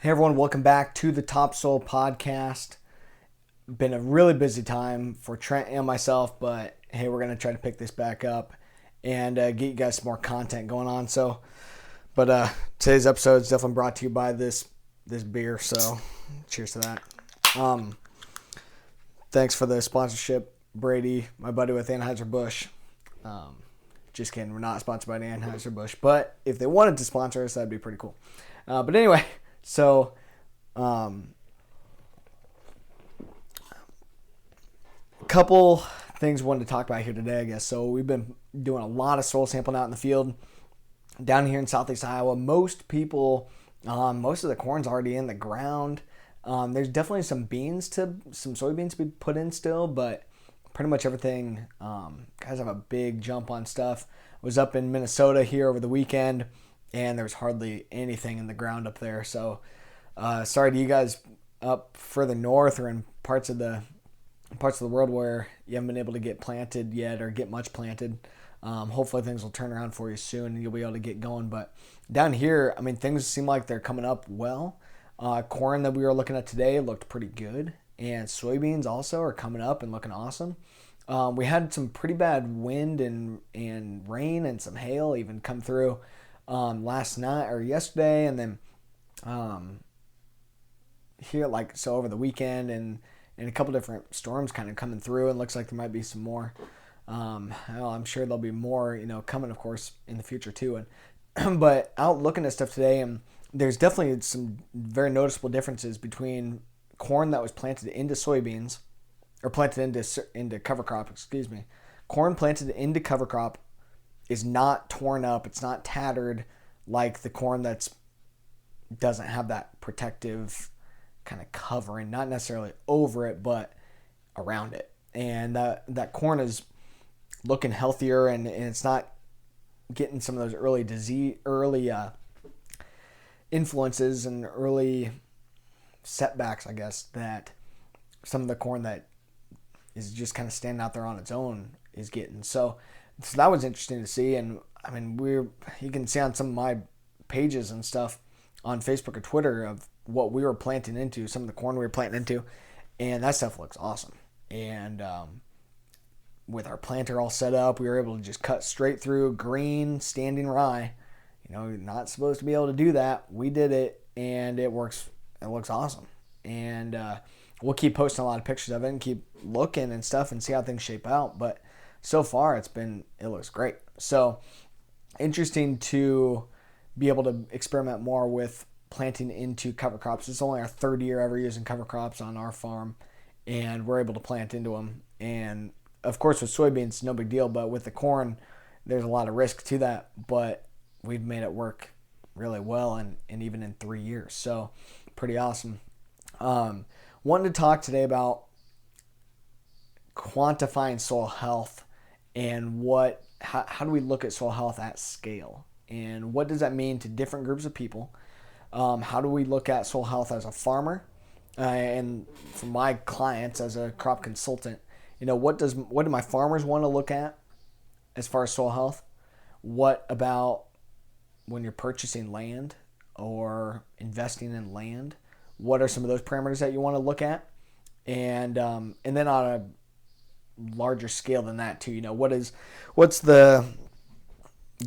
Hey everyone, welcome back to the Topsoil Podcast. Been a really busy time for Trent and myself, but hey, we're gonna try to pick this back up and get you guys some more content going on. Today's episode is definitely brought to you by this beer. So, cheers to that. Thanks for the sponsorship, Brady, my buddy with Anheuser-Busch. Just kidding, we're not sponsored by Anheuser-Busch, but if they wanted to sponsor us, that'd be pretty cool. But anyway. So, a couple things we wanted to talk about here today, I guess. So we've been doing a lot of soil sampling out in the field down here in Southeast Iowa. Most people, most of the corn's already in the ground. There's definitely some soybeans to be put in still, but pretty much everything, guys have a big jump on stuff. Was up in Minnesota here over the weekend, and there was hardly anything in the ground up there. So sorry to you guys up further north or in parts of the world where you haven't been able to get planted yet or get much planted. Hopefully things will turn around for you soon and you'll be able to get going. But down here, I mean, things seem like they're coming up well. Corn that we were looking at today looked pretty good, and soybeans also are coming up and looking awesome. We had some pretty bad wind and rain and some hail even come through last night or yesterday, and then here over the weekend, and a couple different storms kind of coming through, and looks like there might be some more. I'm sure there'll be more, coming, of course, in the future too. And but out looking at stuff today, and there's definitely some very noticeable differences between corn that was planted into soybeans, or planted into cover crop. Excuse me, corn planted into cover crop is not torn up. It's not tattered like the corn that's doesn't have that protective kind of covering, not necessarily over it, but around it. And that corn is looking healthier, and it's not getting some of those early influences and early setbacks, I guess, that some of the corn that is just kind of standing out there on its own is getting. So that was interesting to see. And I mean, you can see on some of my pages and stuff on Facebook or Twitter of what we were planting into, some of the corn we were planting into, and that stuff looks awesome. And with our planter all set up, we were able to just cut straight through green standing rye. You're not supposed to be able to do that. We did it, and it works. It looks awesome. And we'll keep posting a lot of pictures of it and keep looking and stuff and see how things shape out. But so far, it looks great. So interesting to be able to experiment more with planting into cover crops. It's only our third year ever using cover crops on our farm, and we're able to plant into them. And of course, with soybeans, no big deal. But with the corn, there's a lot of risk to that. But we've made it work really well, and even in 3 years. So pretty awesome. Wanted to talk today about quantifying soil health and how do we look at soil health at scale, and what does that mean to different groups of people. How do we look at soil health as a farmer, and for my clients as a crop consultant? What do my farmers want to look at as far as soil health? What about when you're purchasing land or investing in land? What are some of those parameters that you want to look at? And then on a larger scale than that too, what's the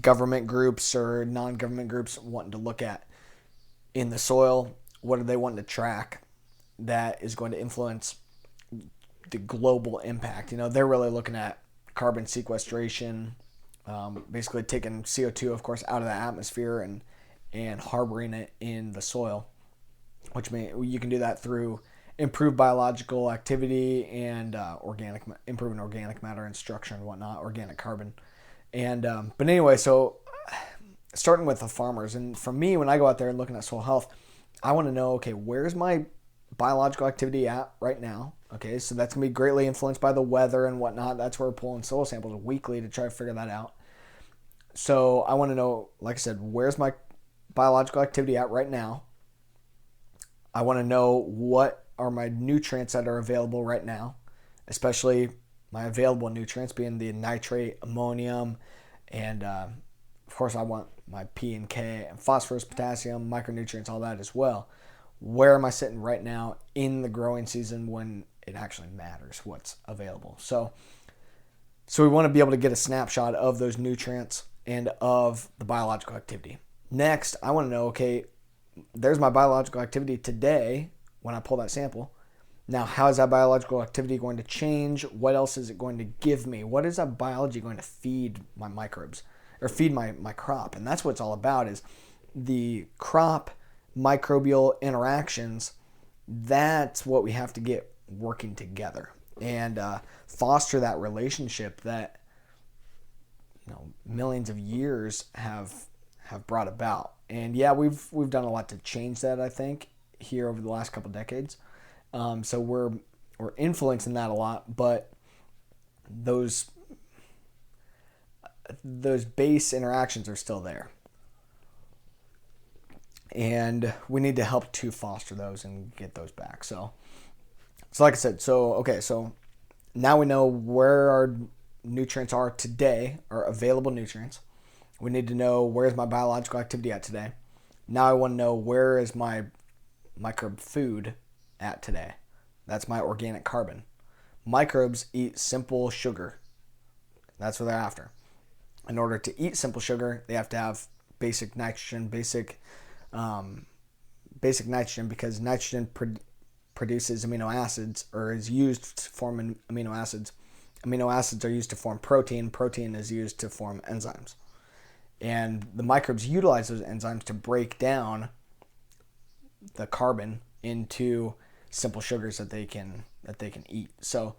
government groups or non-government groups wanting to look at in the soil? What are they wanting to track that is going to influence the global impact? They're really looking at carbon sequestration, basically taking CO2, of course, out of the atmosphere and harboring it in the soil, which means you can do that through improved biological activity and improving organic matter and structure and whatnot, organic carbon. And but anyway, so starting with the farmers, and for me, when I go out there and looking at soil health, I want to know, okay, where's my biological activity at right now? Okay, so that's going to be greatly influenced by the weather and whatnot. That's where we're pulling soil samples weekly to try to figure that out. So I want to know, like I said, where's my biological activity at right now? I want to know what are my nutrients that are available right now, especially my available nutrients being the nitrate, ammonium, and of course I want my P and K and phosphorus, potassium, micronutrients, all that as well. where am I sitting right now in the growing season when it actually matters what's available. So we want to be able to get a snapshot of those nutrients and of the biological activity. Next, I want to know, okay, there's my biological activity today when I pull that sample. Now, how is that biological activity going to change? What else is it going to give me? What is that biology going to feed my microbes or feed my crop? And that's what it's all about, is the crop microbial interactions. That's what we have to get working together and foster that relationship that millions of years have brought about. And yeah, we've done a lot to change that, I think, here over the last couple of decades. So we're influencing that a lot, but those base interactions are still there. And we need to help to foster those and get those back. So like I said, so now we know where our nutrients are today, or available nutrients. We need to know, where's my biological activity at today. Now I want to know, where is my microbe food at today. That's my organic carbon. Microbes eat simple sugar. That's what they're after. In order to eat simple sugar, they have to have basic nitrogen, basic nitrogen, because nitrogen produces amino acids, or is used to form amino acids. Amino acids are used to form protein. Protein is used to form enzymes. And the microbes utilize those enzymes to break down the carbon into simple sugars that they can eat. So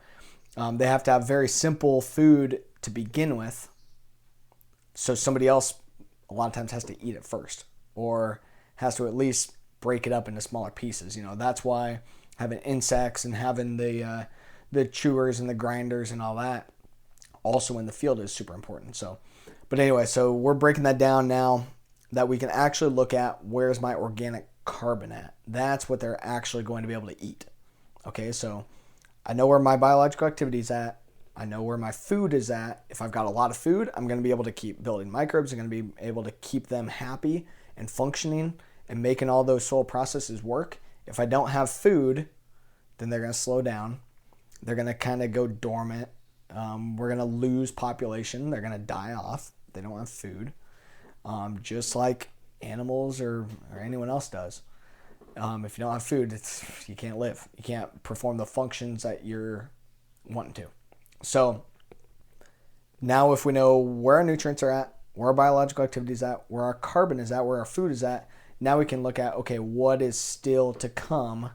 they have to have very simple food to begin with. So somebody else a lot of times has to eat it first, or has to at least break it up into smaller pieces. That's why having insects and having the chewers and the grinders and all that also in the field is super important. But anyway, so we're breaking that down now, that we can actually look at, where's my organic carbon at. That's what they're actually going to be able to eat. Okay, so I know where my biological activity is at. I know where my food is at. If I've got a lot of food, I'm going to be able to keep building microbes. I'm going to be able to keep them happy and functioning and making all those soil processes work. If I don't have food, then they're going to slow down. They're going to kind of go dormant. We're going to lose population. They're going to die off. They don't have food. Just like animals or anyone else does. If you don't have food, you can't live. You can't perform the functions that you're wanting to. So now if we know where our nutrients are at, where our biological activity is at, where our carbon is at, where our food is at, now we can look at, okay, what is still to come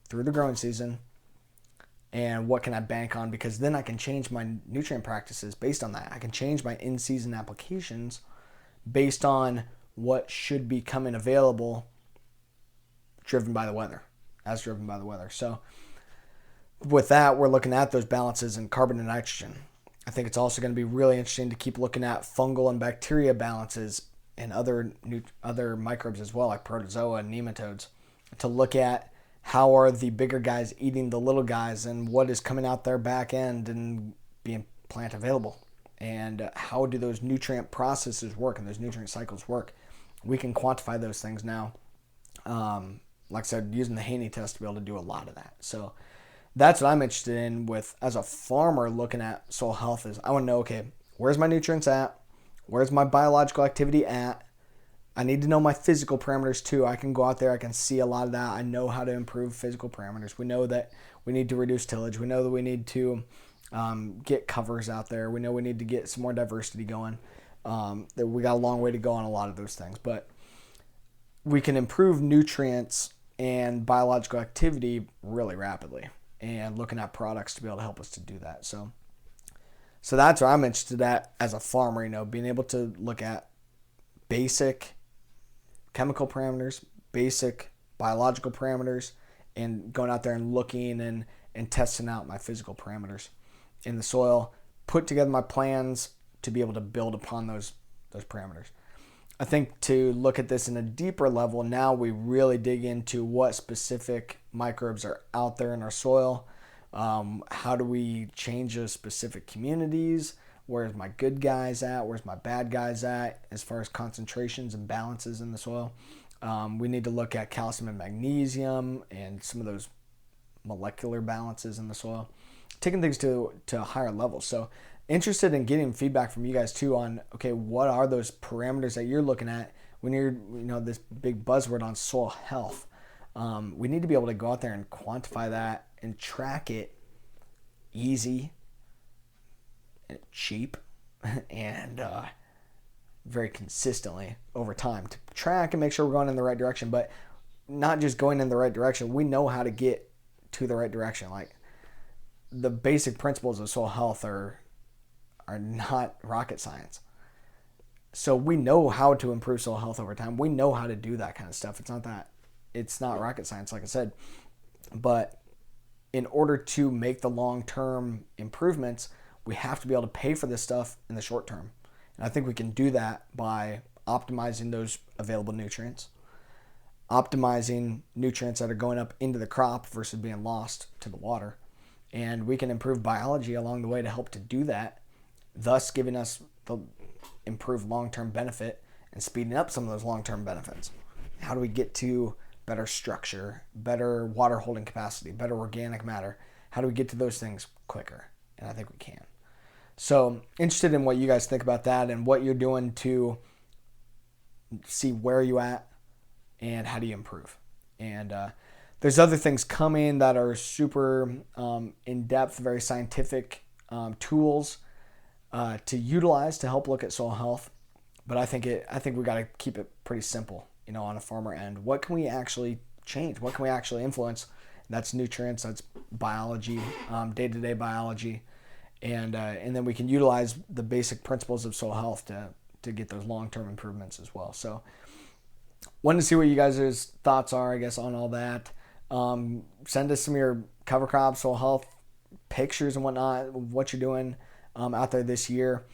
through the growing season, and what can I bank on? Because then I can change my nutrient practices based on that. I can change my in-season applications based on what should be coming available, driven by the weather. So with that, we're looking at those balances in carbon and nitrogen. I think it's also going to be really interesting to keep looking at fungal and bacteria balances and other microbes as well, like protozoa and nematodes, to look at how are the bigger guys eating the little guys, and what is coming out their back end and being plant available, and how do those nutrient processes work and those nutrient cycles work. We can quantify those things now. Like I said, using the Haney test to be able to do a lot of that. So that's what I'm interested in with, as a farmer looking at soil health, is I want to know, okay, where's my nutrients at? Where's my biological activity at? I need to know my physical parameters too. I can go out there, I can see a lot of that. I know how to improve physical parameters. We know that we need to reduce tillage. We know that we need to get covers out there. We know we need to get some more diversity going. That we got a long way to go on a lot of those things. But we can improve nutrients and biological activity really rapidly, and looking at products to be able to help us to do that. So that's what I'm interested at as a farmer, being able to look at basic chemical parameters, basic biological parameters, and going out there and looking and testing out my physical parameters in the soil, put together my plans to be able to build upon those parameters. I think to look at this in a deeper level, now we really dig into what specific microbes are out there in our soil. How do we change those specific communities? Where's my good guys at? Where's my bad guys at as far as concentrations and balances in the soil? We need to look at calcium and magnesium and some of those molecular balances in the soil, taking things to a higher level. So interested in getting feedback from you guys too on, okay, what are those parameters that you're looking at when you're, this big buzzword on soil health. We need to be able to go out there and quantify that and track it easy, cheap, and very consistently over time to track and make sure we're going in the right direction, but not just going in the right direction. We know how to get to the right direction. Like the basic principles of soil health are not rocket science. So we know how to improve soil health over time. We know how to do that kind of stuff. It's not rocket science, like I said. But in order to make the long-term improvements, we have to be able to pay for this stuff in the short term. And I think we can do that by optimizing those available nutrients, optimizing nutrients that are going up into the crop versus being lost to the water. And we can improve biology along the way to help to do that, thus giving us the improved long-term benefit and speeding up some of those long-term benefits. How do we get to better structure, better water holding capacity, better organic matter? How do we get to those things quicker? And I think we can. So interested in what you guys think about that and what you're doing to see where you at and how do you improve. And there's other things coming that are super in-depth, very scientific tools to utilize to help look at soil health. But I think we got to keep it pretty simple, on a farmer end. What can we actually change? What can we actually influence? That's nutrients, that's biology, day-to-day biology. And then we can utilize the basic principles of soil health to get those long-term improvements as well. So wanted to see what you guys' thoughts are, I guess, on all that. Send us some of your cover crop, soil health pictures and whatnot, what you're doing out there this year.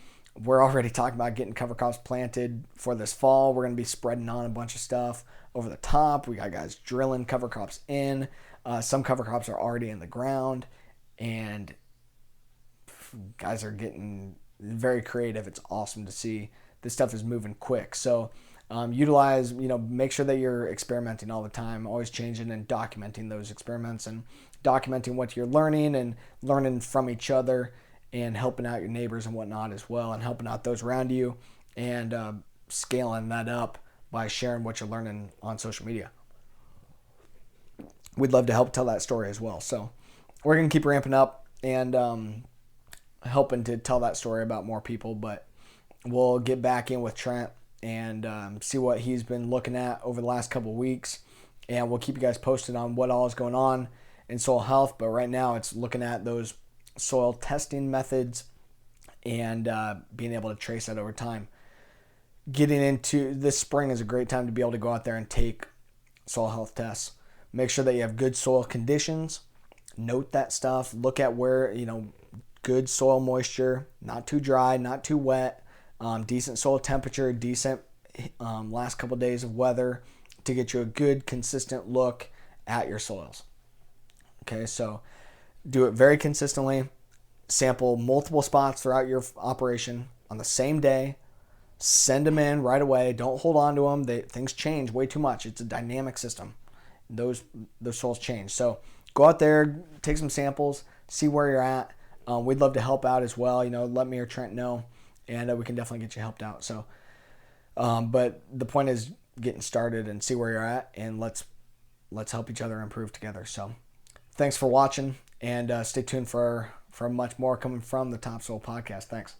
We're already talking about getting cover crops planted for this fall. We're going to be spreading on a bunch of stuff over the top. We got guys drilling cover crops in. Some cover crops are already in the ground, and guys are getting very creative. It's awesome to see. This stuff is moving quick. So utilize, make sure that you're experimenting all the time, always changing and documenting those experiments and documenting what you're learning and learning from each other and helping out your neighbors and whatnot as well, and helping out those around you, and scaling that up by sharing what you're learning on social media. We'd love to help tell that story as well. So we're going to keep ramping up and helping to tell that story about more people, but we'll get back in with Trent and see what he's been looking at over the last couple of weeks, and we'll keep you guys posted on what all is going on in soil health. But right now it's looking at those soil testing methods and being able to trace that over time. Getting into this spring is a great time to be able to go out there and take soil health tests. Make sure that you have good soil conditions. Note that stuff. Look at where, good soil moisture, not too dry, not too wet, decent soil temperature, decent last couple of days of weather to get you a good, consistent look at your soils. Okay, so do it very consistently. Sample multiple spots throughout your operation on the same day. Send them in right away. Don't hold on to them. Things change way too much. It's a dynamic system. Those soils change. So go out there, take some samples, see where you're at. We'd love to help out as well. Let me or Trent know, and we can definitely get you helped out. So, but the point is getting started and see where you're at, and let's help each other improve together. So, thanks for watching, and stay tuned for much more coming from the Topsoil Podcast. Thanks.